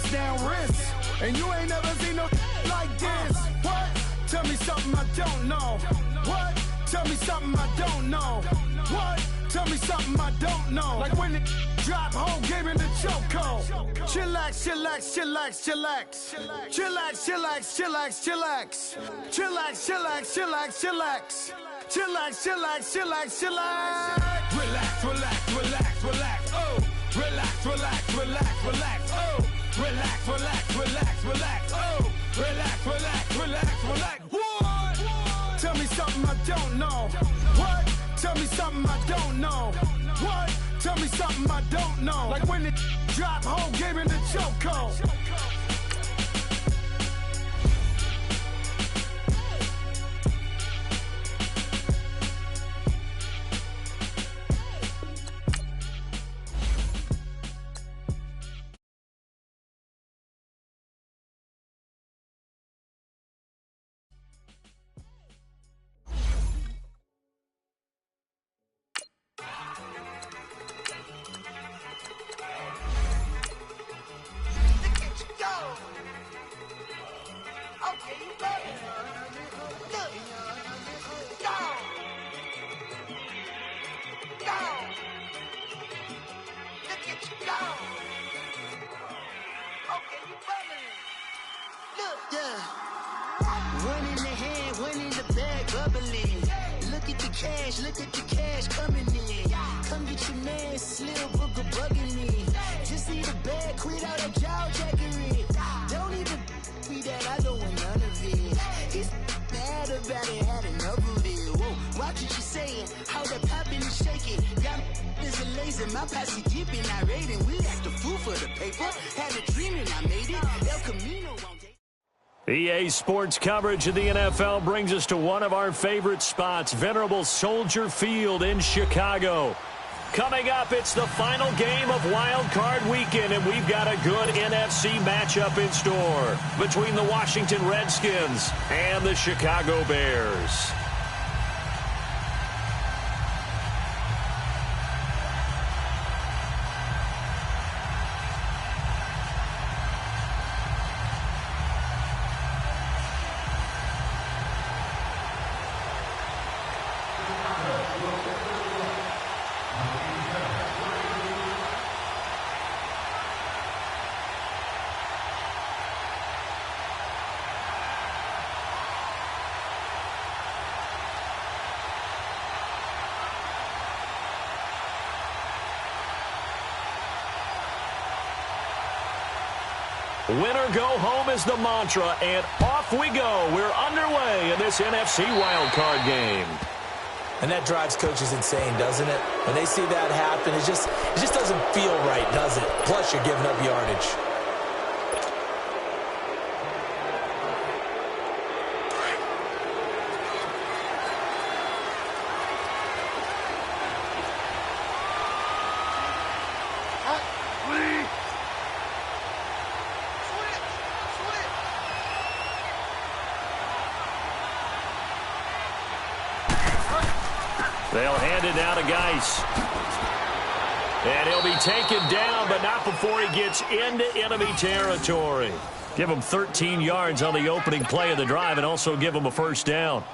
touchdown wrist. And you ain't never seen no like this. What? Tell me something I don't know. What? Tell me something I don't know. What? Tell me something I don't know. Like when the drop home, gave him the chokehold. Chillax, chillax, chillax, chillax. Chillax, chillax, chillax, chillax. Chillax, chillax, chillax, chillax. Chillax, chillax, chillax, chillax. Relax, relax, relax, relax. Oh, relax, relax, relax, relax. Oh, relax, relax, relax, relax. Oh, relax, relax, relax, relax. What? Tell me something I don't know. What? Tell me something I don't know. What? Tell me something I don't know. Like when the drop home, gave him the chokehold. Look at the cash coming in. Come get your man, Slim Booker bugging me. Just need a bag, quit out that jaw jackery. Don't even be that, I don't want none of it. It's bad about it, had enough of it. Whoa, watch what you saying, how that popping and shaking. Got is a laser, my posse dipping, I raiding. We act the fool for the paper. Had a dream and I made it. El Camino on day. EA Sports coverage of the NFL brings us to one of our favorite spots, venerable Soldier Field in Chicago. Coming up, it's the final game of Wild Card Weekend, and we've got a good NFC matchup in store between the Washington Redskins and the Chicago Bears. Win or go home is the mantra, and off we go. We're underway in this NFC wildcard game. And that drives coaches insane, doesn't it? When they see that happen, it just doesn't feel right, does it? Plus, you're giving up yardage. They'll hand it down to Geis. And he'll be taken down, but not before he gets into enemy territory. Give him 13 yards on the opening play of the drive and also give him a first down.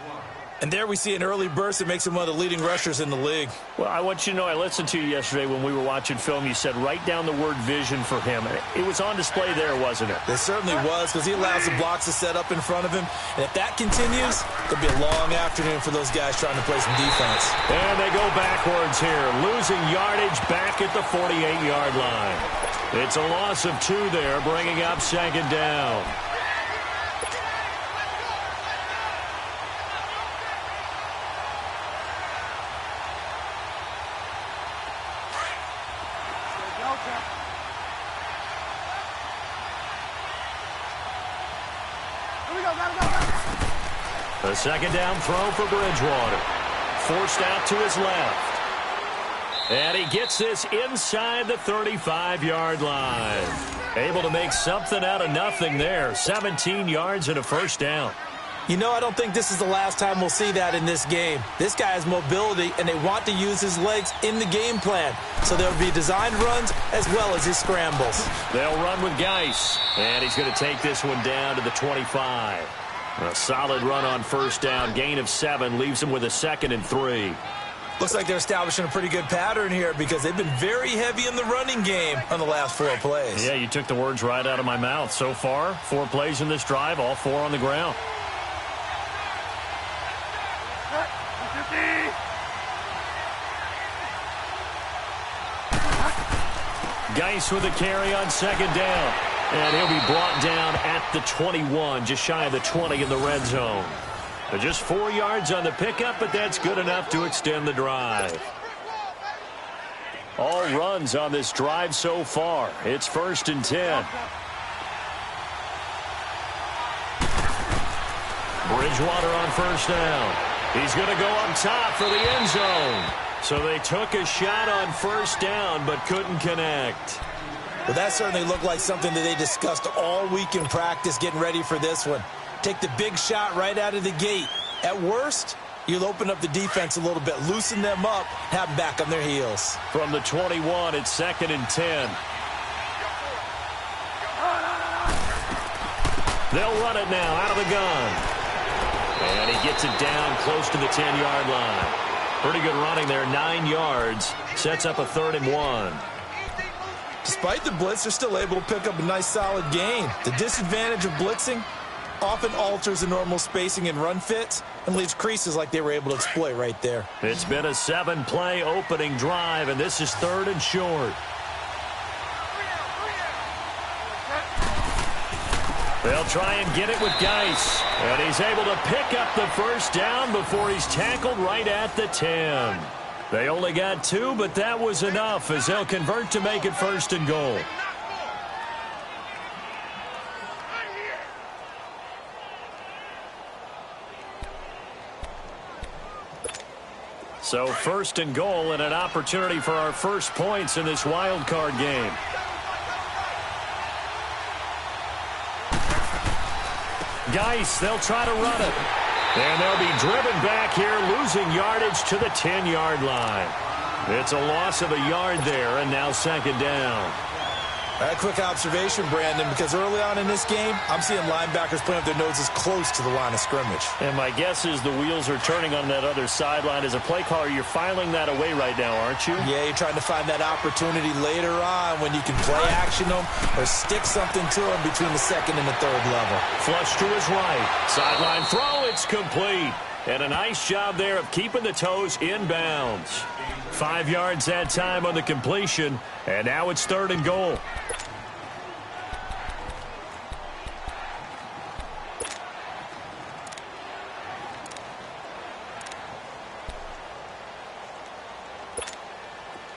And there we see an early burst that makes him one of the leading rushers in the league. Well, I want you to know, I listened to you yesterday when we were watching film. You said write down the word vision for him. It was on display there, wasn't it? It certainly was, because he allows the blocks to set up in front of him. And if that continues, it'll be a long afternoon for those guys trying to play some defense. And they go backwards here, losing yardage back at the 48-yard line. It's a loss of 2 there, bringing up second down. The second down throw for Bridgewater. Forced out to his left. And he gets this inside the 35-yard line. Able to make something out of nothing there. 17 yards and a first down. You know, I don't think this is the last time we'll see that in this game. This guy has mobility, and they want to use his legs in the game plan. So there will be designed runs as well as his scrambles. They'll run with Geis, and he's going to take this one down to the 25. A solid run on first down. Gain of 7 leaves him with a 2nd and 3. Looks like they're establishing a pretty good pattern here because they've been very heavy in the running game on the last 4 plays. Yeah, you took the words right out of my mouth. So far, 4 plays in this drive, all 4 on the ground. Geis with a carry on 2nd down. And he'll be brought down at the 21, just shy of the 20 in the red zone. Just 4 yards on the pickup, but that's good enough to extend the drive. All runs on this drive so far. It's 1st and 10. Bridgewater on first down. He's going to go up top for the end zone. So they took a shot on first down, but couldn't connect. Well, that certainly looked like something that they discussed all week in practice getting ready for this one. Take the big shot right out of the gate. At worst, you'll open up the defense a little bit, loosen them up, have them back on their heels. From the 21, it's 2nd and 10. They'll run it now out of the gun. And he gets it down close to the 10-yard line. Pretty good running there, 9 yards. Sets up a 3rd and 1. Despite the blitz, they're still able to pick up a nice solid gain. The disadvantage of blitzing often alters the normal spacing and run fits and leaves creases like they were able to exploit right there. It's been a 7-play opening drive, and this is 3rd and short. They'll try and get it with Geis. And he's able to pick up the first down before he's tackled right at the 10. They only got 2, but that was enough as they'll convert to make it 1st and goal. So 1st and goal and an opportunity for our first points in this wild card game. Geis, they'll try to run it. And they'll be driven back here, losing yardage to the 10-yard line. It's a loss of a yard there, and now 2nd down. A quick observation, Brandon, because early on in this game, I'm seeing linebackers putting up their noses close to the line of scrimmage. And my guess is the wheels are turning on that other sideline. As a play caller, you're filing that away right now, aren't you? Yeah, you're trying to find that opportunity later on when you can play action them or stick something to them between the 2nd and the 3rd level. Flush to his right. Sideline throw, it's complete. And a nice job there of keeping the toes in bounds. 5 yards that time on the completion, and now it's 3rd and goal.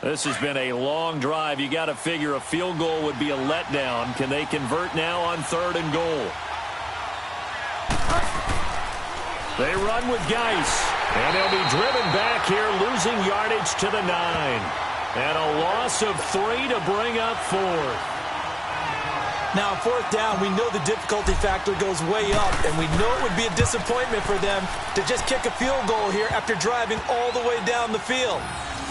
This has been a long drive. You got to figure a field goal would be a letdown. Can they convert now on 3rd and goal? They run with Geis. And they'll be driven back here, losing yardage to the 9. And a loss of 3 to bring up 4th. Now, on 4th down, we know the difficulty factor goes way up, and we know it would be a disappointment for them to just kick a field goal here after driving all the way down the field.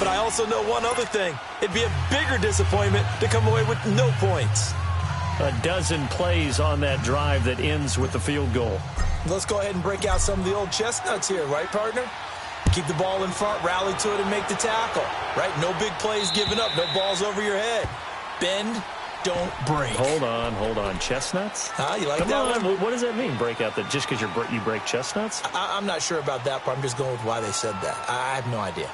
But I also know one other thing. It'd be a bigger disappointment to come away with no points. A dozen plays on that drive that ends with the field goal. Let's go ahead and break out some of the old chestnuts here, right, partner? Keep the ball in front, rally to it, and make the tackle, right? No big plays given up, no balls over your head. Bend, don't break. Hold on. Chestnuts? You like Come that on. one? What does that mean, break out? That just because you break chestnuts? I'm not sure about that, but I'm just going with why they said that. I have no idea.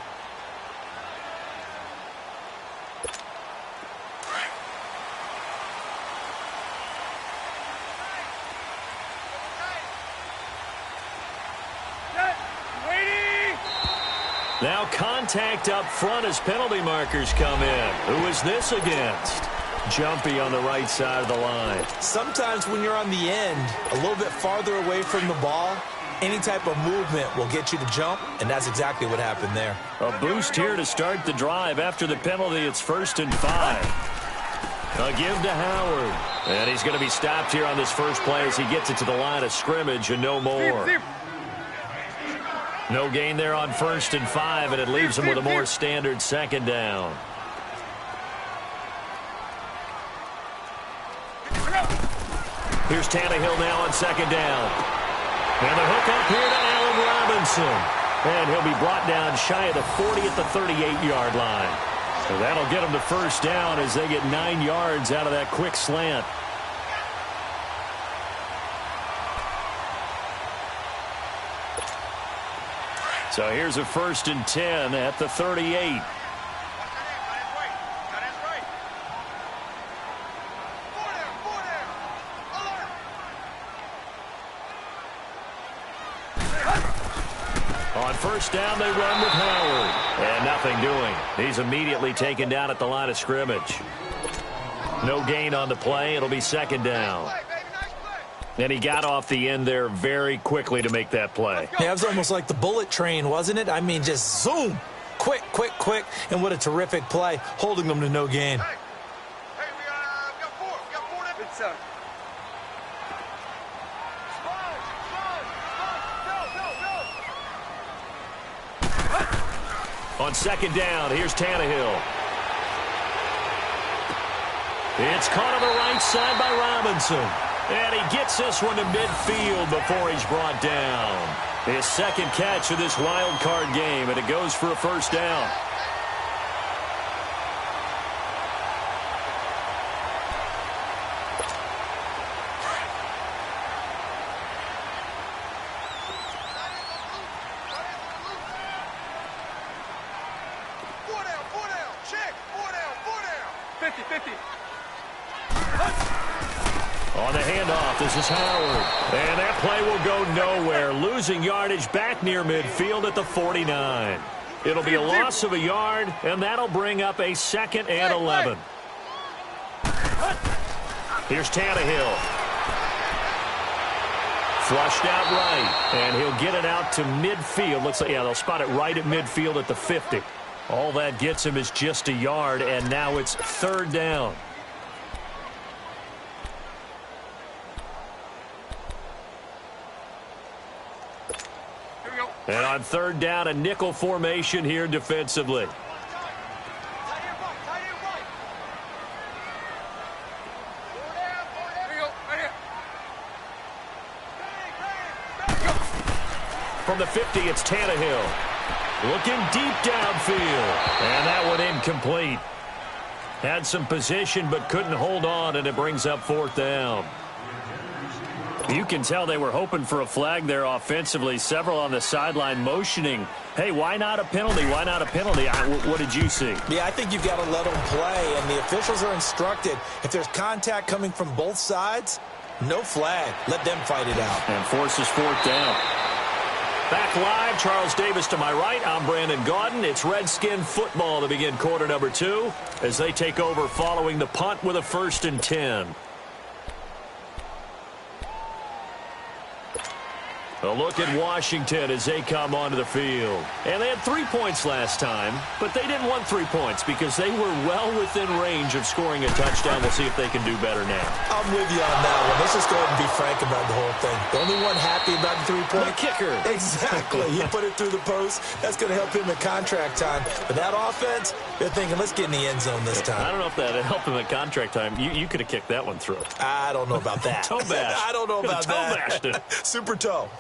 Now contact up front as penalty markers come in. Who is this against? Jumpy on the right side of the line. Sometimes when you're on the end, a little bit farther away from the ball, any type of movement will get you to jump, and that's exactly what happened there. A boost here to start the drive. After the penalty, it's 1st and 5. A give to Howard. And he's going to be stopped here on this first play as he gets it to the line of scrimmage and no more. No gain there on 1st and 5, and it leaves him with a more standard 2nd down. Here's Tannehill now on 2nd down. And the hook up here to Allen Robinson. And he'll be brought down shy of the 40 at the 38-yard line. So that'll get them to 1st down as they get 9 yards out of that quick slant. So here's a 1st and 10 at the 38. On 1st down, they run with Howard. And nothing doing. He's immediately taken down at the line of scrimmage. No gain on the play. It'll be 2nd down. And he got off the end there very quickly to make that play. Yeah, it was almost like the bullet train, wasn't it? I mean, just zoom. Quick, quick, quick. And what a terrific play, holding them to no gain. Hey, we got 4. We got 4 left. It's On 2nd down, here's Tannehill. It's caught on the right side by Robinson. And he gets this one to midfield before he's brought down. His 2nd catch of this wild card game, and it goes for a 1st down. On the handoff, this is Howard. And that play will go nowhere. Losing yardage back near midfield at the 49. It'll be a loss of a yard, and that'll bring up a 2nd and 11. Here's Tannehill. Flushed out right, and he'll get it out to midfield. Looks like, yeah, they'll spot it right at midfield at the 50. All that gets him is just a yard, and now it's 3rd down. And on 3rd down, a nickel formation here defensively. From the 50, it's Tannehill. Looking deep downfield. And that one incomplete. Had some position but couldn't hold on, and it brings up 4th down. You can tell they were hoping for a flag there offensively. Several on the sideline motioning, hey, why not a penalty? Why not a penalty? What did you see? Yeah, I think you've got to let them play, and the officials are instructed. If there's contact coming from both sides, no flag. Let them fight it out. And forces 4th down. Back live, Charles Davis to my right. I'm Brandon Gaudin. It's Redskin football to begin quarter number 2 as they take over following the punt with a 1st and 10. A look at Washington as they come onto the field. And they had 3 points last time, but they didn't want 3 points because they were well within range of scoring a touchdown. We'll see if they can do better now. I'm with you on that one. Let's just go ahead and be frank about the whole thing. The only one happy about the 3-point. The kicker. Exactly. He put it through the post. That's going to help him in contract time. But that offense, they're thinking, let's get in the end zone this time. I don't know if that helped him in contract time. You could have kicked that one through. I don't know about that. Toe bash. I don't know about that. Toe bashed it. Super toe.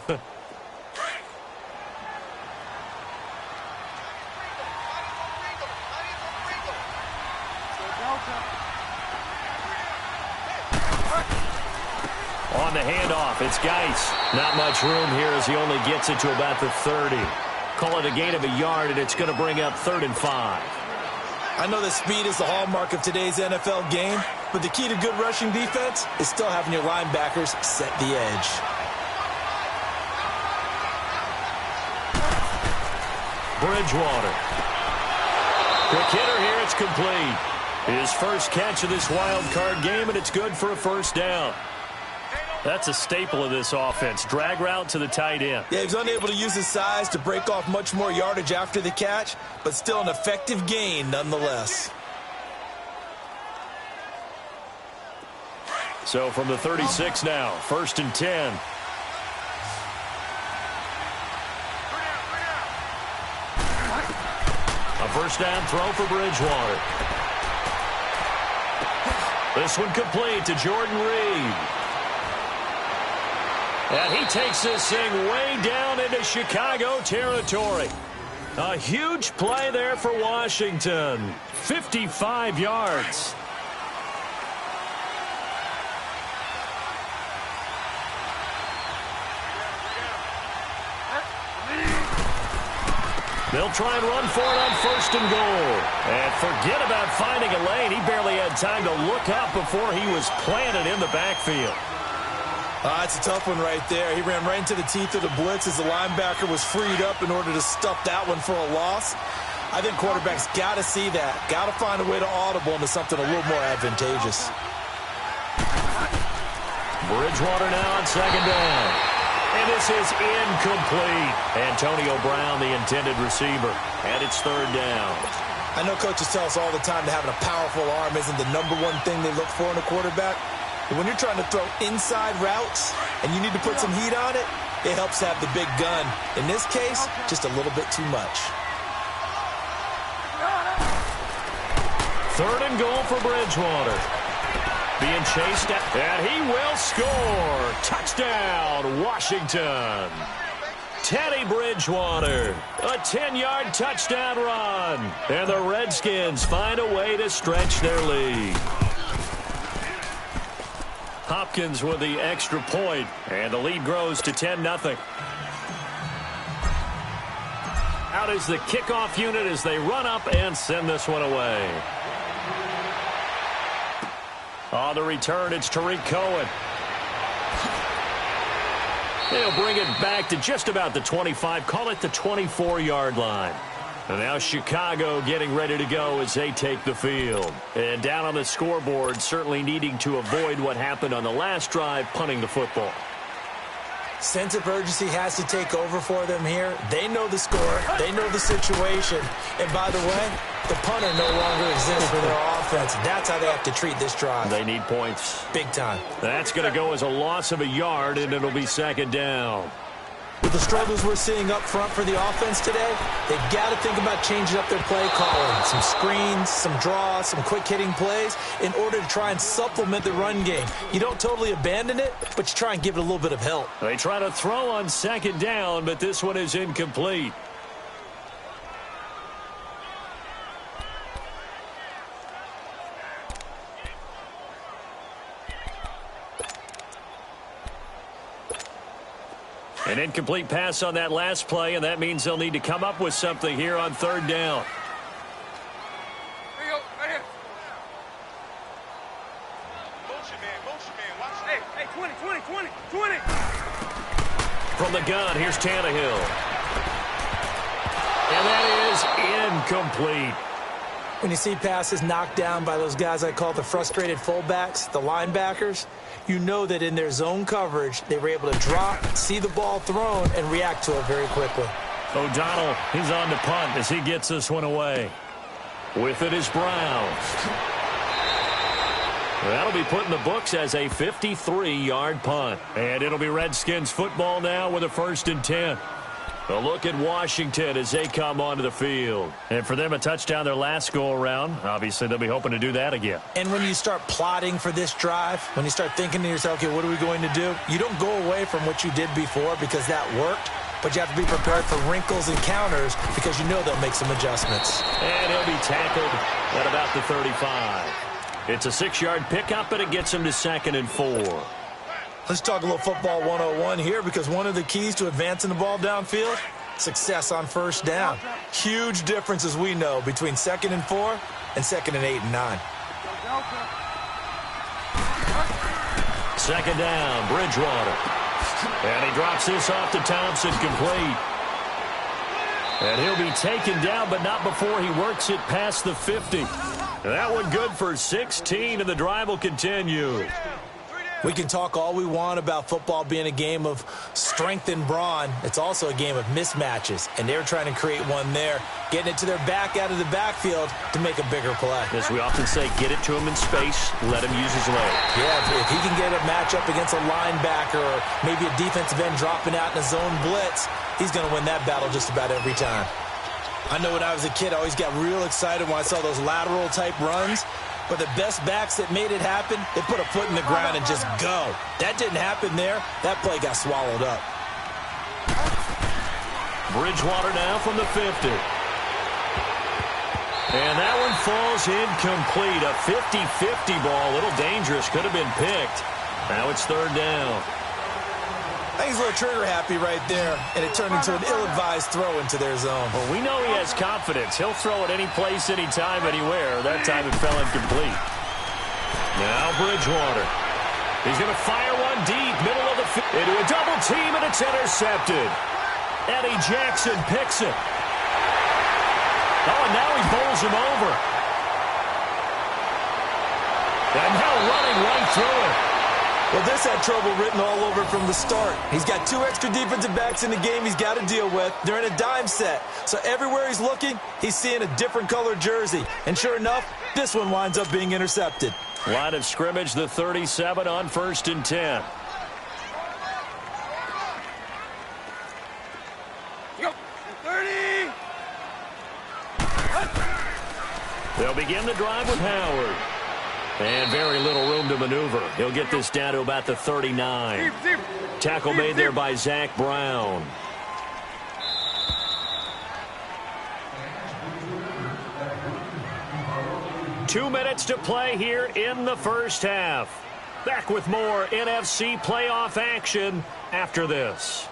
On the handoff, it's Geis. Not much room here as he only gets it to about the 30. Call it a gain of a yard, and it's going to bring up 3rd and 5. I know that speed is the hallmark of today's NFL game, but the key to good rushing defense is still having your linebackers set the edge. Bridgewater. Quick hitter here, it's complete. His first catch of this wild card game, and it's good for a 1st down. That's a staple of this offense. Drag route to the tight end. Yeah, he's unable to use his size to break off much more yardage after the catch, but still an effective gain nonetheless. So from the 36 now, 1st and 10. A first down throw for Bridgewater. This one complete to Jordan Reed. And he takes this thing way down into Chicago territory. A huge play there for Washington. 55 yards. They'll try and run for it on 1st and goal. And forget about finding a lane. He barely had time to look up before he was planted in the backfield. That's a tough one right there. He ran right into the teeth of the blitz as the linebacker was freed up in order to stuff that one for a loss. I think quarterbacks got to see that. Got to find a way to audible into something a little more advantageous. Bridgewater now on 2nd down. And this is incomplete. Antonio Brown, the intended receiver. And it's 3rd down. I know coaches tell us all the time that having a powerful arm isn't the #1 thing they look for in a quarterback. But when you're trying to throw inside routes and you need to put some heat on it, it helps to have the big gun. In this case, just a little bit too much. 3rd and goal for Bridgewater. Being chased at, and he will score. Touchdown, Washington. Teddy Bridgewater, a 10-yard touchdown run. And the Redskins find a way to stretch their lead. Hopkins with the extra point, and the lead grows to 10-0. Out is the kickoff unit as they run up and send this one away. On the return, it's Tariq Cohen. They'll bring it back to just about the 25, call it the 24-yard line. And now Chicago getting ready to go as they take the field. And down on the scoreboard, certainly needing to avoid what happened on the last drive, punting the football. Sense of urgency has to take over for them here. They know the score. They know the situation. And by the way, the punter no longer exists for their offense. That's how they have to treat this drive. They need points. Big time. That's going to go as a loss of a yard, and it'll be 2nd down. With the struggles we're seeing up front for the offense today, they've got to think about changing up their play calling. Some screens, some draws, some quick-hitting plays in order to try and supplement the run game. You don't totally abandon it, but you try and give it a little bit of help. They try to throw on 2nd down, but this one is incomplete. An incomplete pass on that last play, and that means they'll need to come up with something here on 3rd down. Here you go, right here. Motion man, watch it. Hey, 20. From the gun, here's Tannehill. And that is incomplete. When you see passes knocked down by those guys I call the frustrated fullbacks, the linebackers, you know that in their zone coverage, they were able to drop, see the ball thrown, and react to it very quickly. O'Donnell, he's on the punt as he gets this one away. With it is Brown. That'll be put in the books as a 53-yard punt. And it'll be Redskins football now with a 1st and 10. A look at Washington as they come onto the field. And for them, a touchdown their last go-around. Obviously, they'll be hoping to do that again. And when you start plotting for this drive, when you start thinking to yourself, okay, what are we going to do? You don't go away from what you did before because that worked, but you have to be prepared for wrinkles and counters because you know they'll make some adjustments. And he'll be tackled at about the 35. It's a 6-yard pickup, and it gets him to 2nd and 4. Let's talk a little football 101 here because one of the keys to advancing the ball downfield, success on 1st down. Huge difference, as we know, between 2nd and 4 and 2nd and 8 and 9. 2nd down, Bridgewater. And he drops this off to Thompson, complete. And he'll be taken down, but not before he works it past the 50. That one good for 16, and the drive will continue. We can talk all we want about football being a game of strength and brawn. It's also a game of mismatches, and they're trying to create one there, getting it to their back out of the backfield to make a bigger play. As we often say, get it to him in space, let him use his leg. Yeah, if he can get a matchup against a linebacker or maybe a defensive end dropping out in a zone blitz, he's going to win that battle just about every time. I know when I was a kid, I always got real excited when I saw those lateral-type runs. But the best backs that made it happen, they put a foot in the ground and just go. That didn't happen there. That play got swallowed up. Bridgewater now from the 50. And that one falls incomplete. A 50-50 ball. A little dangerous. Could have been picked. Now it's third down. I think he's a little trigger-happy right there, and it turned into an ill-advised throw into their zone. Well, we know he has confidence. He'll throw it any place, anytime, anywhere. That time it fell incomplete. Now Bridgewater. He's going to fire one deep, middle of the field. Into a double team, and it's intercepted. Eddie Jackson picks it. Oh, and now he bowls him over. And now running right through it. Well, this had trouble written all over from the start. He's got 2 extra defensive backs in the game he's got to deal with. They're in a dime set. So everywhere he's looking, he's seeing a different color jersey. And sure enough, this one winds up being intercepted. Line of scrimmage, the 37 on 1st and 10. Go. 30. They'll begin the drive with Howard. And very little room to maneuver. He'll get this down to about the 39. Tackle made there by Zach Brown. Two minutes to play here in the first half. Back with more NFC playoff action after this.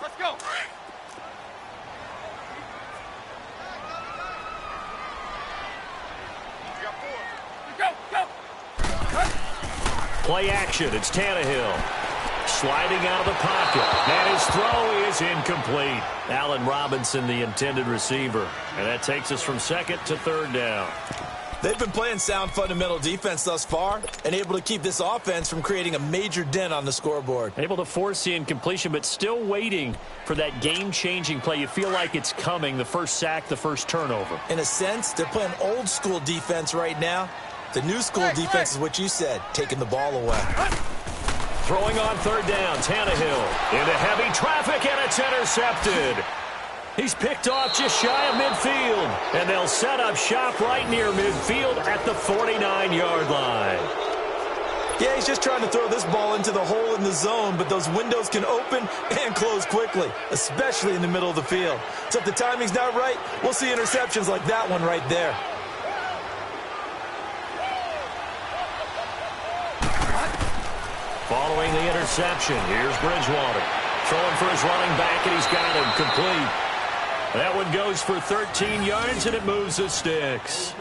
Let's go. Play action. It's Tannehill. Sliding out of the pocket. And his throw is incomplete. Allen Robinson, the intended receiver. And that takes us from 2nd to 3rd down. They've been playing sound fundamental defense thus far and able to keep this offense from creating a major dent on the scoreboard. Able to force the incompletion, but still waiting for that game-changing play. You feel like it's coming, the first sack, the first turnover. In a sense, they're playing old-school defense right now. The new-school defense is what you said, taking the ball away. Throwing on 3rd down, Tannehill into heavy traffic, and it's intercepted. He's picked off just shy of midfield, and they'll set up shop right near midfield at the 49-yard line. Yeah, he's just trying to throw this ball into the hole in the zone, but those windows can open and close quickly, especially in the middle of the field. So if the timing's not right, we'll see interceptions like that one right there. Following the interception, here's Bridgewater. Throwing for his running back, and he's got him complete. That one goes for 13 yards, and it moves the sticks.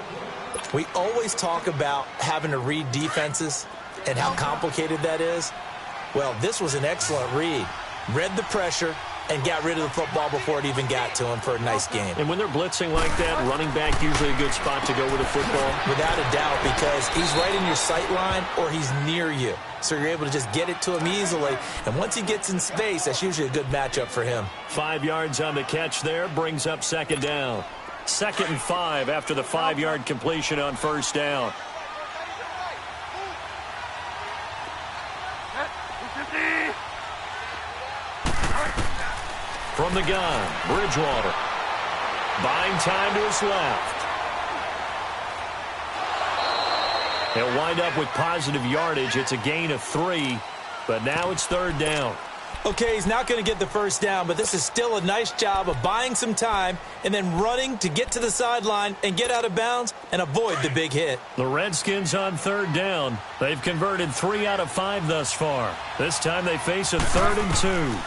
We always talk about having to read defenses and how complicated that is. Well, this was an excellent read. Read the pressure and got rid of the football before it even got to him for a nice game. And when they're blitzing like that, running back usually a good spot to go with the football? Without a doubt, because he's right in your sight line or he's near you. So you're able to just get it to him easily. And once he gets in space, that's usually a good matchup for him. 5 yards on the catch there, brings up 2nd down. 2nd and 5 after the 5-yard completion on 1st down. From the gun, Bridgewater. Buying time to his left. He'll wind up with positive yardage. It's a gain of 3, but now it's 3rd down. Okay, he's not going to get the 1st down, but this is still a nice job of buying some time and then running to get to the sideline and get out of bounds and avoid the big hit. The Redskins on 3rd down. They've converted 3 out of 5 thus far. This time they face a 3rd and 2.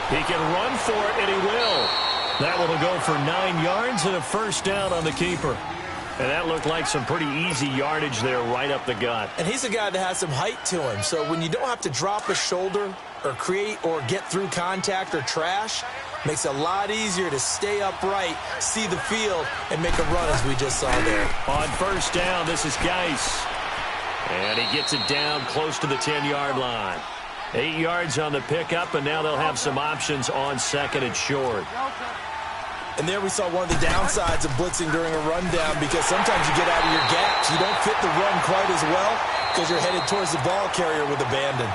He can run for it, and he will. That one will go for 9 yards and a 1st down on the keeper. And that looked like some pretty easy yardage there right up the gut. And he's a guy that has some height to him. So when you don't have to drop a shoulder or create or get through contact or trash, makes it a lot easier to stay upright, see the field, and make a run as we just saw there. On first down, this is Geis. And he gets it down close to the 10-yard line. 8 yards on the pickup, and now they'll have some options on second and short. And there we saw one of the downsides of blitzing during a rundown, because sometimes you get out of your gaps. You don't fit the run quite as well because you're headed towards the ball carrier with abandon.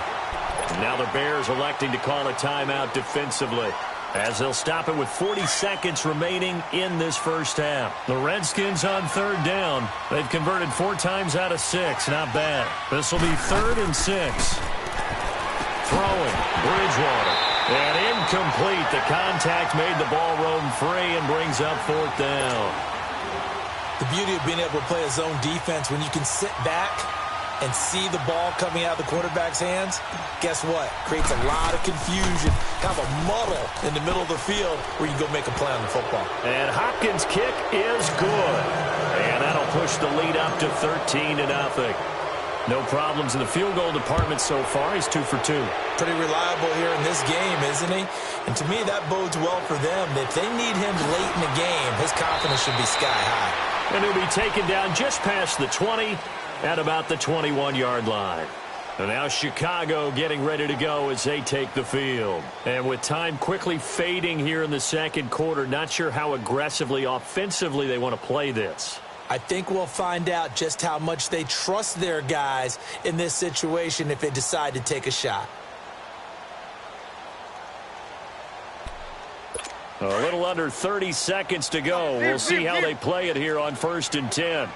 Now the Bears electing to call a timeout defensively, as they'll stop it with 40 seconds remaining in this first half. The Redskins on third down. They've converted 4 times out of 6. Not bad. This will be 3rd and 6. Throwing. Bridgewater. And incomplete. The contact made the ball roam free and brings up 4th down. The beauty of being able to play a zone defense, when you can sit back and see the ball coming out of the quarterback's hands, guess what? Creates a lot of confusion, kind of a muddle in the middle of the field where you can go make a play on the football. And Hopkins' kick is good. And that'll push the lead up to 13-0. No problems in the field goal department so far. He's 2 for 2. Pretty reliable here in this game, isn't he? And to me, that bodes well for them. If they need him late in the game, his confidence should be sky high. And he'll be taken down just past the 20 at about the 21-yard line. And now Chicago getting ready to go as they take the field. And with time quickly fading here in the second quarter, not sure how aggressively, offensively they want to play this. I think we'll find out just how much they trust their guys in this situation if they decide to take a shot. A little under 30 seconds to go. We'll see how they play it here on 1st and 10.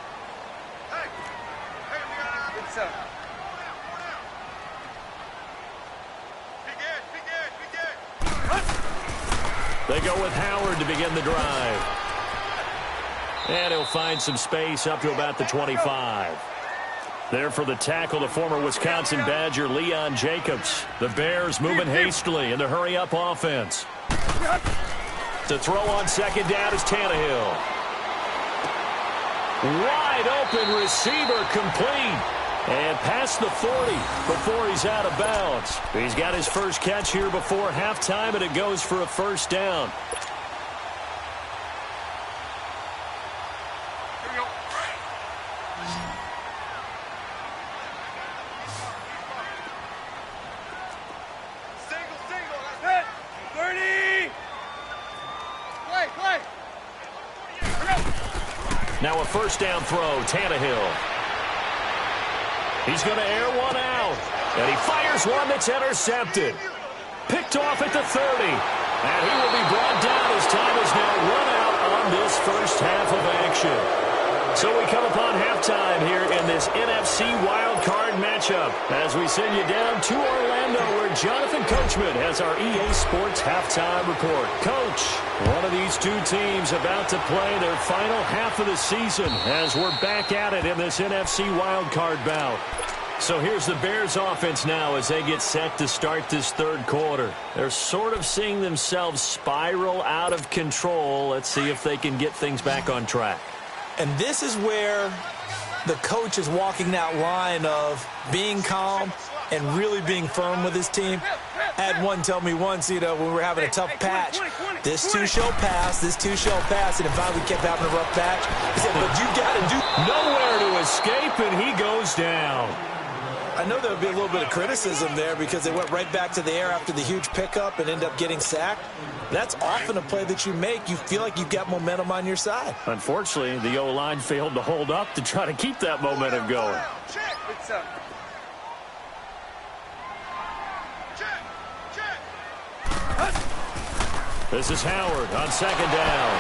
They go with Howard to begin the drive. And he'll find some space up to about the 25. There for the tackle, the former Wisconsin Badger, Leon Jacobs. The Bears moving hastily in the hurry-up offense. To throw on second down is Tannehill. Wide open receiver complete. And past the 40 before he's out of bounds. He's got his first catch here before halftime, and it goes for a first down. Now a first down throw, Tannehill. He's going to air one out. And he fires one that's intercepted. Picked off at the 30. And he will be brought down as time is now run out on this first half of action. So we come upon halftime here in this NFC wildcard matchup as we send you down to Orlando where Jonathan Coachman has our EA Sports halftime report. Coach, one of these two teams about to play their final half of the season as we're back at it in this NFC wildcard bout. So here's the Bears offense now as they get set to start this third quarter. They're sort of seeing themselves spiral out of control. Let's see if they can get things back on track. And this is where the coach is walking that line of being calm and really being firm with his team. I had one tell me once, when we were having a tough patch, this too shall pass, this too shall pass, and if finally we kept having a rough patch, he said, but you got to do nowhere to escape, and he goes down. I know there would be a little bit of criticism there because they went right back to the air after the huge pickup and ended up getting sacked. That's often a play that you make. You feel like you've got momentum on your side. Unfortunately, the O-line failed to hold up to try to keep that momentum going. This is Howard on second down.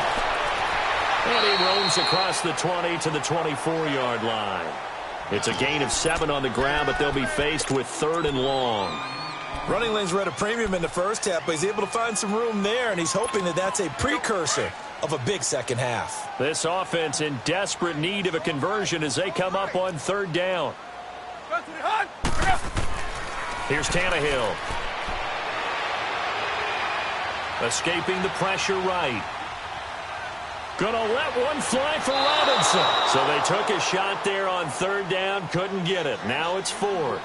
And he roams across the 20 to the 24-yard line. It's a gain of 7 on the ground, but they'll be faced with 3rd and long. Running lanes were at a premium in the first half, but he's able to find some room there, and he's hoping that that's a precursor of a big second half. This offense in desperate need of a conversion as they come up on 3rd down. Here's Tannehill. Escaping the pressure right. Gonna let one fly for Robinson. So they took a shot there on third down, couldn't get it. Now it's fourth.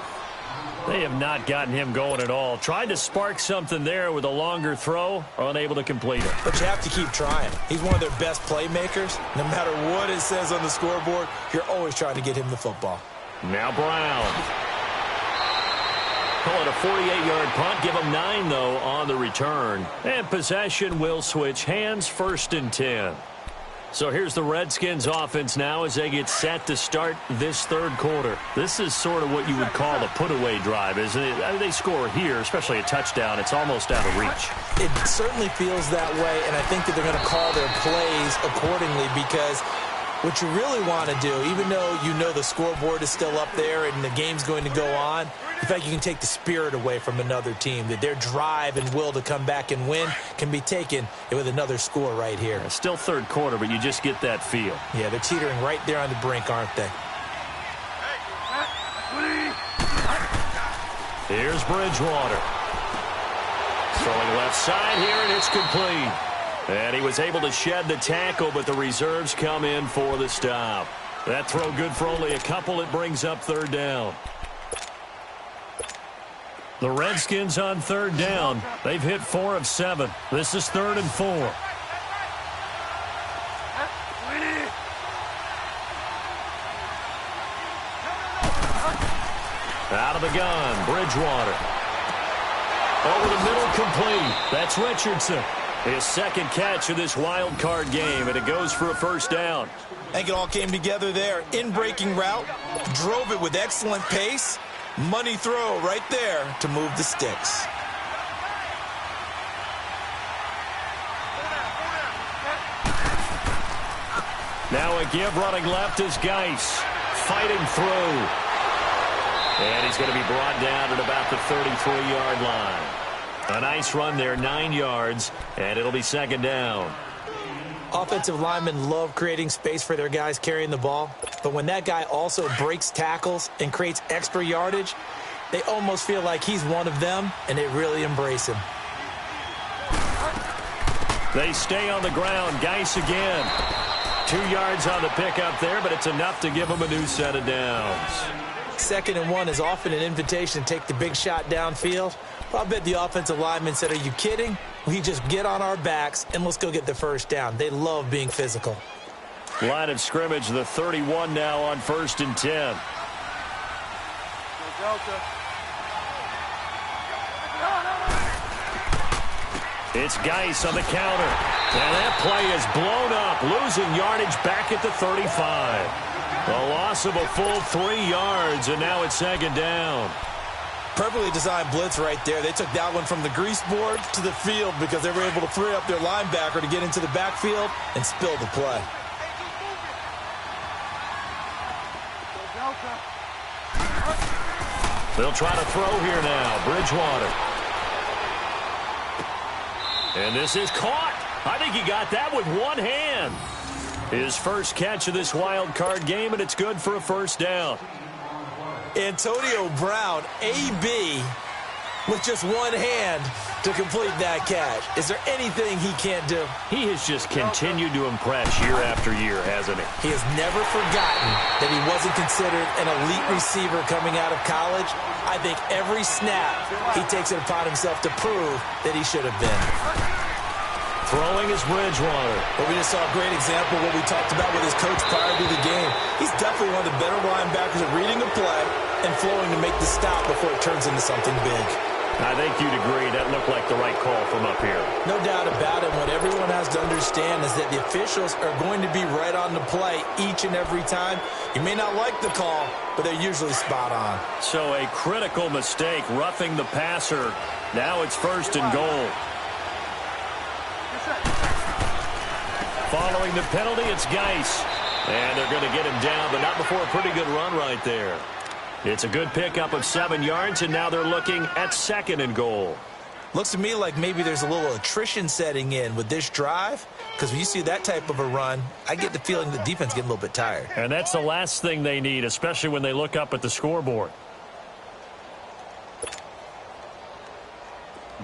They have not gotten him going at all. Tried to spark something there with a longer throw, unable to complete it. But you have to keep trying. He's one of their best playmakers. No matter what it says on the scoreboard, you're always trying to get him the football. Now Brown. Call it a 48-yard punt. Give him 9, though, on the return. And possession will switch hands, 1st and 10. So here's the Redskins offense now as they get set to start this third quarter. This is sort of what you would call a put-away drive, isn't it? I mean, they score here, especially a touchdown. It's almost out of reach. It certainly feels that way, and I think that they're going to call their plays accordingly because what you really want to do, even though you know the scoreboard is still up there and the game's going to go on, in fact, you can take the spirit away from another team, that their drive and will to come back and win can be taken with another score right here. It's still third quarter, but you just get that feel. Yeah, they're teetering right there on the brink, aren't they? Here's Bridgewater. Throwing left side here, and it's complete. And he was able to shed the tackle, but the reserves come in for the stop. That throw good for only a couple. It brings up third down. The Redskins on third down. They've hit 4 of 7. This is 3rd and 4. Out of the gun, Bridgewater. Over the middle, complete. That's Richardson. His second catch of this wild card game, and it goes for a first down. I think it all came together there. In-breaking route, drove it with excellent pace. Money throw right there to move the sticks. Now a give running left is Geis. Fighting through. And he's going to be brought down at about the 33-yard line. A nice run there, 9 yards, and it'll be second down. Offensive linemen love creating space for their guys carrying the ball, but when that guy also breaks tackles and creates extra yardage, they almost feel like he's one of them, and they really embrace him. They stay on the ground. Geis again. 2 yards on the pickup there, but it's enough to give them a new set of downs. 2nd and 1 is often an invitation to take the big shot downfield. Well, I bet the offensive lineman said, are you kidding? We just get on our backs and let's go get the first down. They love being physical. Line of scrimmage, the 31 now on 1st and 10. It's Geis on the counter. And that play is blown up, losing yardage back at the 35. A loss of a full 3 yards, and now it's second down. Perfectly designed blitz right there. They took that one from the grease board to the field because they were able to free up their linebacker to get into the backfield and spill the play. They'll try to throw here now. Bridgewater. And this is caught. I think he got that with one hand. His first catch of this wild card game, and it's good for a first down. Antonio Brown, AB, with just one hand to complete that catch. Is there anything he can't do? He has just continued to impress year after year, hasn't he? He has never forgotten that he wasn't considered an elite receiver coming out of college. I think every snap he takes it upon himself to prove that he should have been. Throwing is Bridgewater. But we just saw a great example of what we talked about with his coach prior to the game. He's definitely one of the better linebackers at reading a play and flowing to make the stop before it turns into something big. I think you'd agree that looked like the right call from up here. No doubt about it. What everyone has to understand is that the officials are going to be right on the play each and every time. You may not like the call, but they're usually spot on. So a critical mistake, roughing the passer. Now it's 1st and goal. Following the penalty, it's Geis. And they're going to get him down, but not before a pretty good run right there. It's a good pickup of 7 yards, and now they're looking at 2nd and goal. Looks to me like maybe there's a little attrition setting in with this drive, because when you see that type of a run, I get the feeling the defense getting a little bit tired. And that's the last thing they need, especially when they look up at the scoreboard.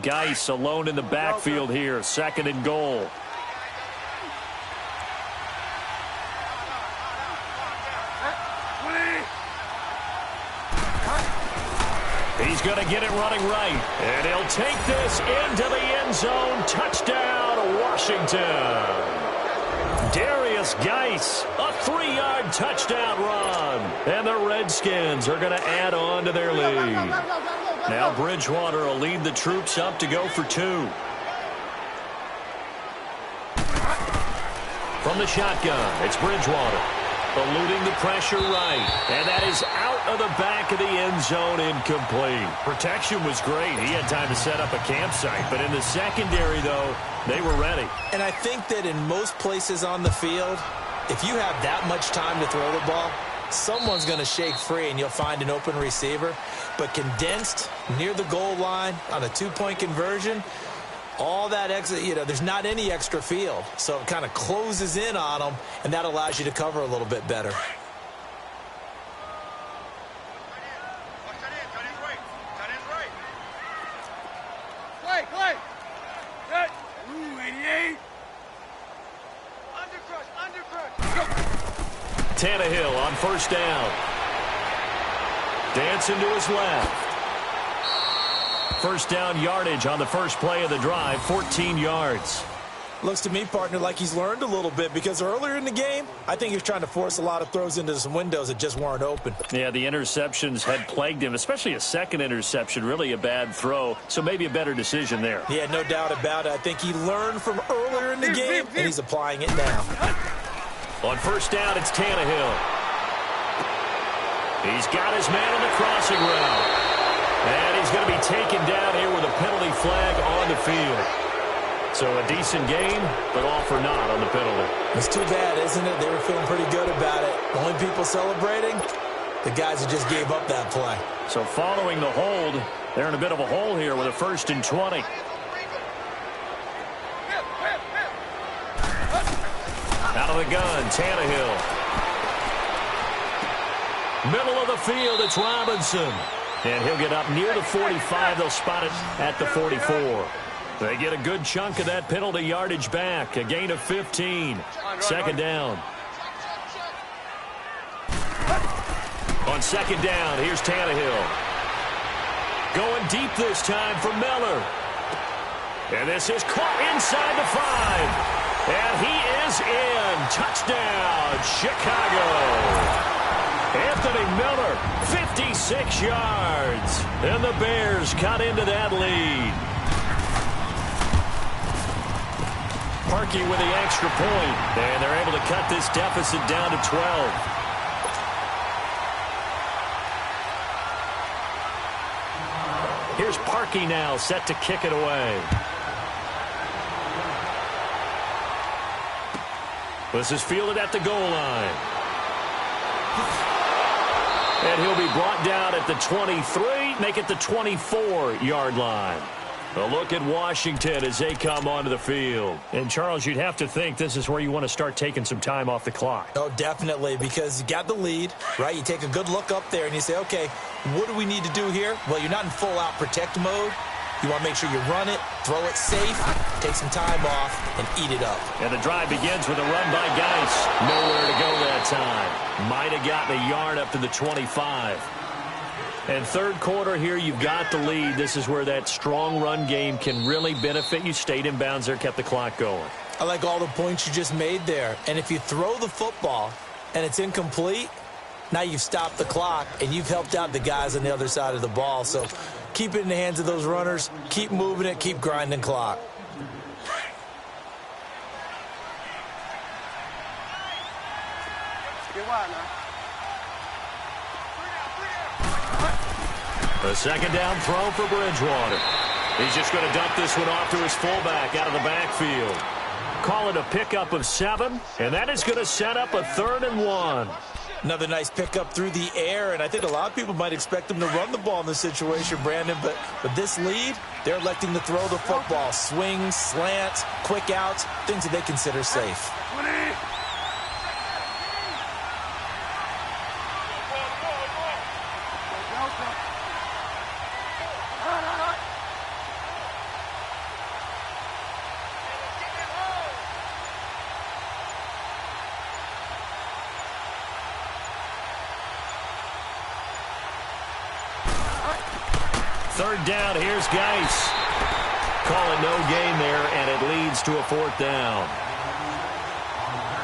Geis alone in the backfield here, 2nd and goal. He's going to get it running right. And he'll take this into the end zone. Touchdown, Washington. Darius Geis, a 3-yard touchdown run. And the Redskins are going to add on to their lead. Now Bridgewater will lead the troops up to go for 2. From the shotgun, it's Bridgewater. Eluding the pressure right. And that is out of the back of the end zone, incomplete. Protection was great. He had time to set up a campsite. But in the secondary, though, they were ready. And I think that in most places on the field, if you have that much time to throw the ball, someone's going to shake free and you'll find an open receiver. But condensed near the goal line on a 2-point conversion, all that extra, there's not any extra field. So it kind of closes in on them, and that allows you to cover a little bit better. Tannehill on first down. Dancing to his left. First down yardage on the first play of the drive, 14 yards. Looks to me, partner, like he's learned a little bit because earlier in the game, I think he was trying to force a lot of throws into some windows that just weren't open. Yeah, the interceptions had plagued him, especially a second interception, really a bad throw. So maybe a better decision there. Yeah, no doubt about it. I think he learned from earlier in the game, and he's applying it now. On first down, it's Tannehill. He's got his man on the crossing route. And he's going to be taken down here with a penalty flag on the field. So a decent game, but all for naught on the penalty. It's too bad, isn't it? They were feeling pretty good about it. The only people celebrating, the guys who just gave up that play. So following the hold, they're in a bit of a hole here with a 1st and 20. Out of the gun, Tannehill. Middle of the field, it's Robinson. And he'll get up near the 45. They'll spot it at the 44. They get a good chunk of that penalty yardage back. A gain of 15. Second down. On second down, here's Tannehill. Going deep this time for Miller. And this is caught inside the 5. And he is in. Touchdown, Chicago. Anthony Miller, 56 yards. And the Bears cut into that lead. Parkey with the extra point. And they're able to cut this deficit down to 12. Here's Parkey now, set to kick it away. This is fielded at the goal line. And he'll be brought down at the 23, make it the 24-yard line. A look at Washington as they come onto the field. And, Charles, you'd have to think this is where you want to start taking some time off the clock. Oh, definitely, because you got the lead, right? You take a good look up there and you say, okay, what do we need to do here? Well, you're not in full-out protect mode. You want to make sure you run it, throw it safe, take some time off, and eat it up. And the drive begins with a run by Geis. Nowhere to go that time. Might have gotten a yard up to the 25. And third quarter here, you've got the lead. This is where that strong run game can really benefit you. Stayed in bounds there, kept the clock going. I like all the points you just made there. And if you throw the football and it's incomplete, now you've stopped the clock and you've helped out the guys on the other side of the ball. So keep it in the hands of those runners. Keep moving it. Keep grinding clock. A second down throw for Bridgewater. He's just going to dump this one off to his fullback out of the backfield. Call it a pickup of 7, and that is going to set up a 3rd and 1. Another nice pickup through the air, and I think a lot of people might expect them to run the ball in this situation, Brandon, but with this lead, they're electing to throw the football. Swings, slants, quick outs, things that they consider safe. third down. Here's Geis. Calling no gain there, and it leads to a fourth down.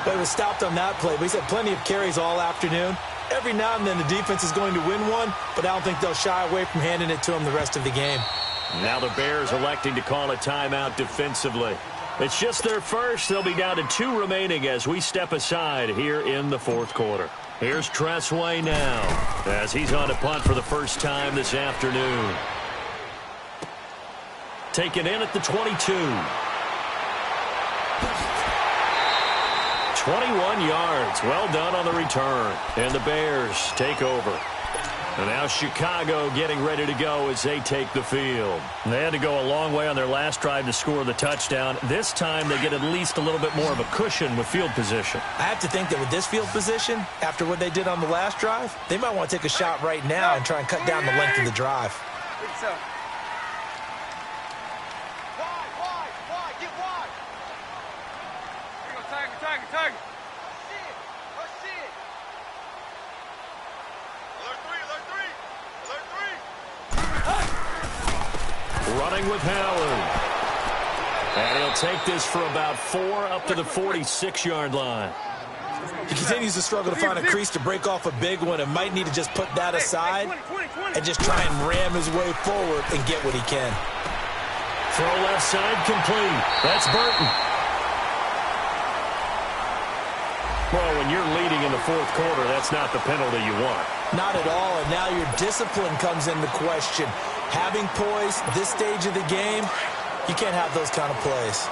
But it was stopped on that play. But he's had plenty of carries all afternoon. Every now and then the defense is going to win one, but I don't think they'll shy away from handing it to him the rest of the game. Now the Bears electing to call a timeout defensively. It's just their first. They'll be down to 2 remaining as we step aside here in the fourth quarter. Here's Tressway now as he's on to punt for the first time this afternoon. Taken in at the 22. 21 yards. Well done on the return. And the Bears take over. And now Chicago getting ready to go as they take the field. They had to go a long way on their last drive to score the touchdown. This time they get at least a little bit more of a cushion with field position. I have to think that with this field position, after what they did on the last drive, they might want to take a shot right now and try and cut down the length of the drive. Running with Howard. And he'll take this for about 4 up to the 46-yard line. He continues to struggle to find a crease to break off a big one and might need to just put that aside and just try and ram his way forward and get what he can. Throw left side complete. That's Burton. Well, when you're leading in the fourth quarter, that's not the penalty you want. Not at all, and now your discipline comes into question. Having poise this stage of the game, you can't have those kind of plays.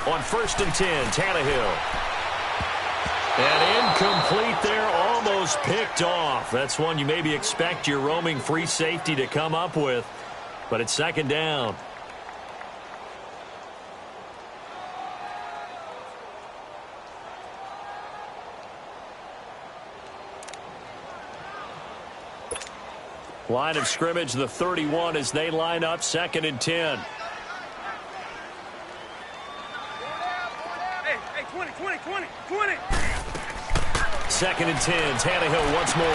On 1st and 10, Tannehill. And incomplete there, almost picked off. That's one you maybe expect your roaming free safety to come up with. But it's 2nd down. Line of scrimmage, the 31 as they line up 2nd and 10. Hey, 20. 2nd and 10, Tannehill once more.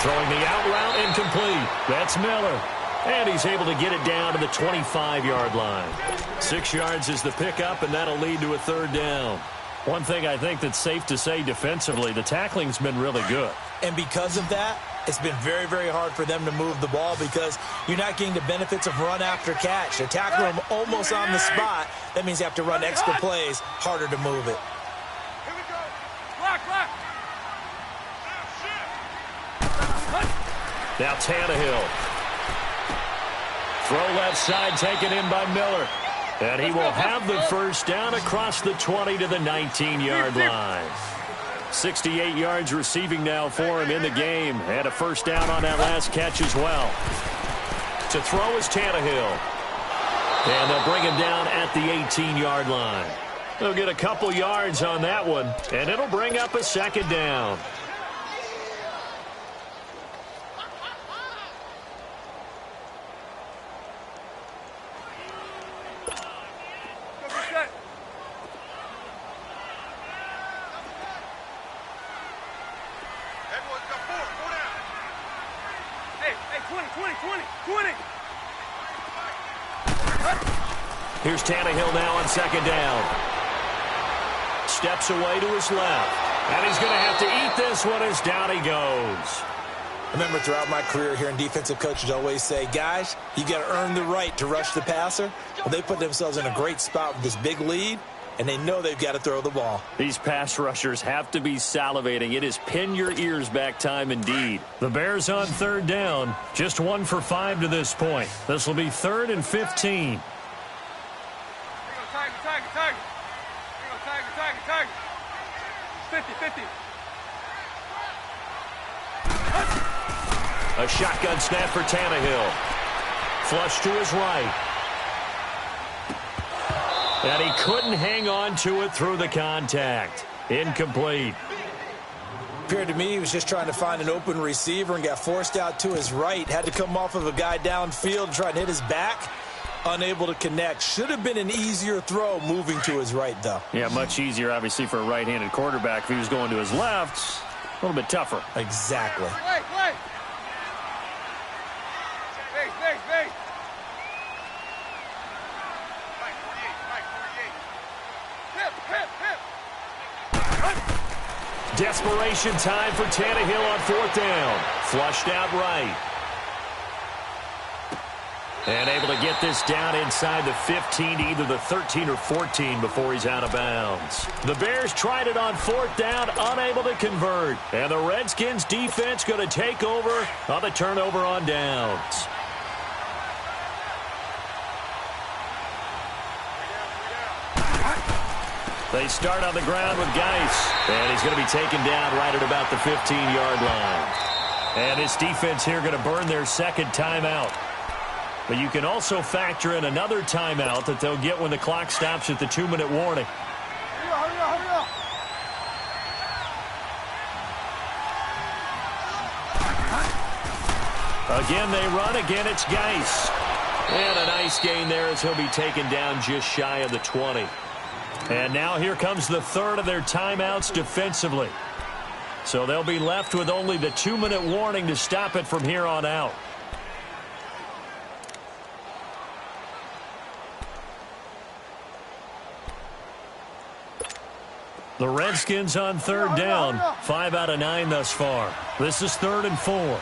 Throwing the out route, incomplete. That's Miller. And he's able to get it down to the 25-yard line. 6 yards is the pickup, and that'll lead to a 3rd down. One thing I think that's safe to say defensively, the tackling's been really good. And because of that, it's been very, very hard for them to move the ball because you're not getting the benefits of run after catch. They're tackling him almost on the spot. That means you have to run extra plays, harder to move it. Here we go. Block. Now Tannehill. Throw left side taken in by Miller. And he will have the first down across the 20 to the 19-yard line. 68 yards receiving now for him in the game. And a first down on that last catch as well. To throw is Tannehill. And they'll bring him down at the 18-yard line. They'll get a couple yards on that one. And it'll bring up a 2nd down. Here's Tannehill now on 2nd down. Steps away to his left. And he's going to have to eat this one as down he goes. I remember throughout my career hearing defensive coaches always say, guys, you got to earn the right to rush the passer. Well, they put themselves in a great spot with this big lead, and they know they've got to throw the ball. These pass rushers have to be salivating. It is pin your ears back time indeed. The Bears on 3rd down. Just 1 for 5 to this point. This will be 3rd and 15. Tiger. 50. A shotgun snap for Tannehill. Flush to his right. And he couldn't hang on to it through the contact. Incomplete. appeared to me he was just trying to find an open receiver and got forced out to his right. Had to come off of a guy downfield and try and hit his back. Unable to connect. Should have been an easier throw moving to his right, though. Yeah, much easier, obviously, for a right-handed quarterback. If he was going to his left, a little bit tougher. Exactly. Wait. Base. Mike 48. Hip. Desperation time for Tannehill on 4th down. Flushed out right. And able to get this down inside the 15 to either the 13 or 14 before he's out of bounds. The Bears tried it on 4th down, unable to convert. And the Redskins defense going to take over on the turnover on downs. They start on the ground with Geis. And he's going to be taken down right at about the 15-yard line. And this defense here going to burn their second timeout. But you can also factor in another timeout that they'll get when the clock stops at the 2-minute warning. Hurry up. Again, they run. Again, it's Geis. And a nice gain there as he'll be taken down just shy of the 20. And now here comes the third of their timeouts defensively. So they'll be left with only the 2-minute warning to stop it from here on out. The Redskins on 3rd down. 5 out of 9 thus far. This is 3rd and 4.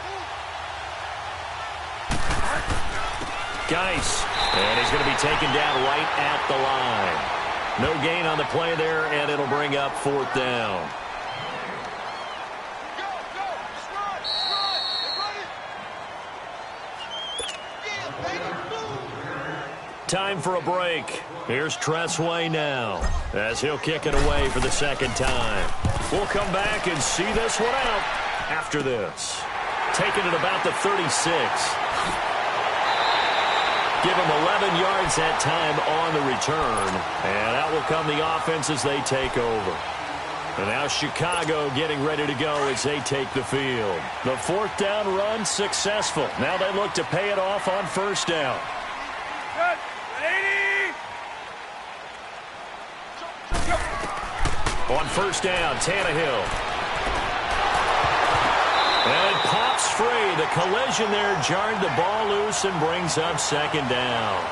Geis. And he's going to be taken down right at the line. No gain on the play there, and it'll bring up 4th down. Time for a break. Here's Tressway now as he'll kick it away for the second time. We'll come back and see this one out after this. Taking it about the 36. Give him 11 yards that time on the return. And out will come the offense as they take over. And now Chicago getting ready to go as they take the field. The 4th down run successful. Now they look to pay it off on 1st down. On 1st down, Tannehill. And it pops free. The collision there jarred the ball loose and brings up 2nd down.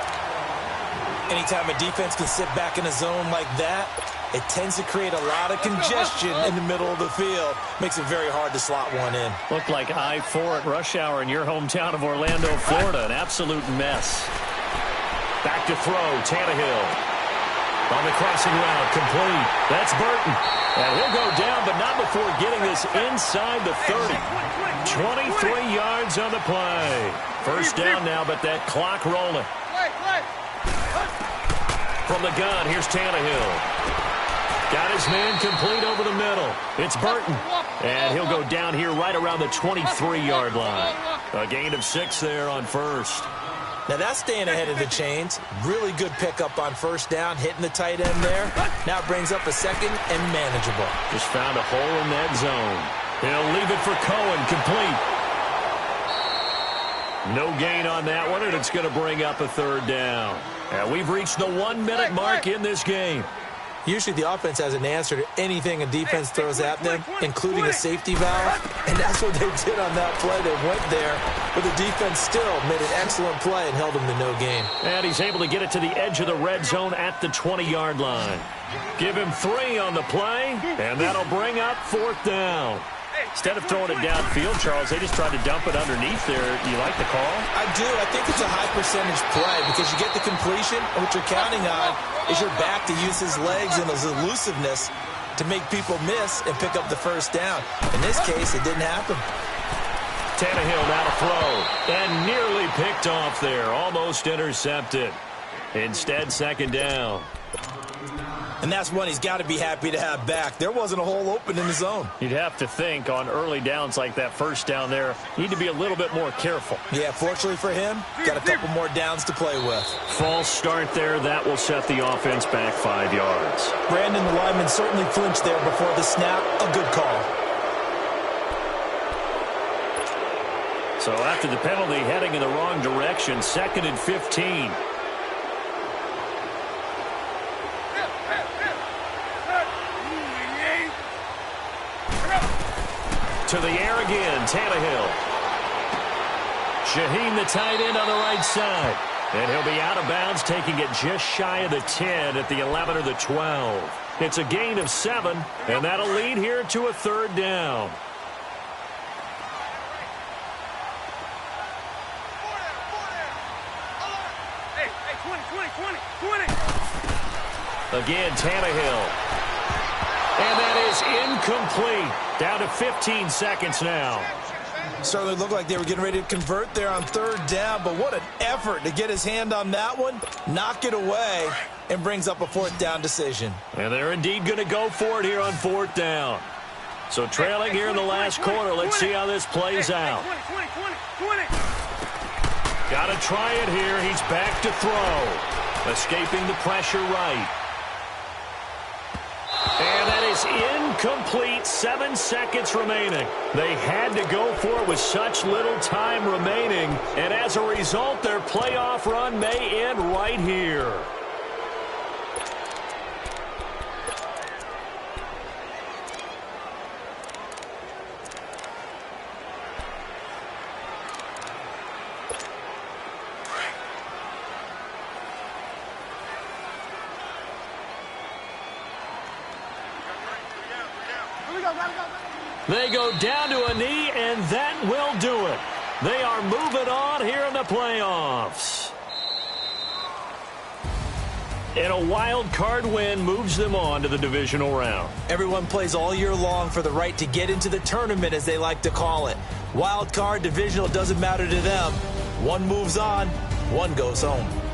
Anytime a defense can sit back in a zone like that, it tends to create a lot of congestion in the middle of the field. Makes it very hard to slot one in. Looked like I-4 at rush hour in your hometown of Orlando, Florida. An absolute mess. Back to throw, Tannehill. On the crossing route, complete. That's Burton. And he'll go down, but not before getting this inside the 30. 23 yards on the play. 1st down now, but that clock rolling. From the gun, here's Tannehill. Got his man complete over the middle. It's Burton. And he'll go down here right around the 23-yard line. A gain of 6 there on 1st. Now that's staying ahead of the chains. Really good pickup on 1st down, hitting the tight end there. Now it brings up a 2nd and manageable. Just found a hole in that zone. He'll leave it for Cohen, complete. No gain on that one, and it's going to bring up a 3rd down. And we've reached the 1-minute mark in this game. Usually the offense has an answer to anything a defense throws at them, including a safety valve. And that's what they did on that play. They went there, but the defense still made an excellent play and held them to no gain. And he's able to get it to the edge of the red zone at the 20-yard line. Give him 3 on the play, and that'll bring up 4th down. Instead of throwing it downfield, Charles, they just tried to dump it underneath there. You like the call? I do. I think it's a high-percentage play because you get the completion, and what you're counting on is your back to use his legs and his elusiveness to make people miss and pick up the 1st down. In this case, it didn't happen. Tannehill now to throw, and nearly picked off there. Almost intercepted. Instead, 2nd down. And that's one he's got to be happy to have back. There wasn't a hole open in the zone. You'd have to think on early downs like that 1st down there, need to be a little bit more careful. Yeah, fortunately for him, got a couple more downs to play with. False start there. That will set the offense back 5 yards. Brandon, the lineman, certainly flinched there before the snap. A good call. So after the penalty, heading in the wrong direction, 2nd and 15. To the air again, Tannehill. Shaheen, the tight end, on the right side. And he'll be out of bounds, taking it just shy of the 10 at the 11 or the 12. It's a gain of 7, and that'll lead here to a 3rd down. Again, Tannehill. And that is incomplete. Down to 15 seconds now. Certainly looked like they were getting ready to convert there on 3rd down, but what an effort to get his hand on that one, knock it away, and brings up a 4th down decision. And they're indeed going to go for it here on 4th down. So trailing here in the last quarter, let's see how this plays out. Got to try it here. He's back to throw. Escaping the pressure right. And that is incomplete. 7 seconds remaining. They had to go for it with such little time remaining. And as a result, their playoff run may end right here. They go down to a knee, and that will do it. They are moving on here in the playoffs. And a wild card win moves them on to the divisional round. Everyone plays all year long for the right to get into the tournament, as they like to call it. Wild card, divisional, doesn't matter to them. One moves on, one goes home.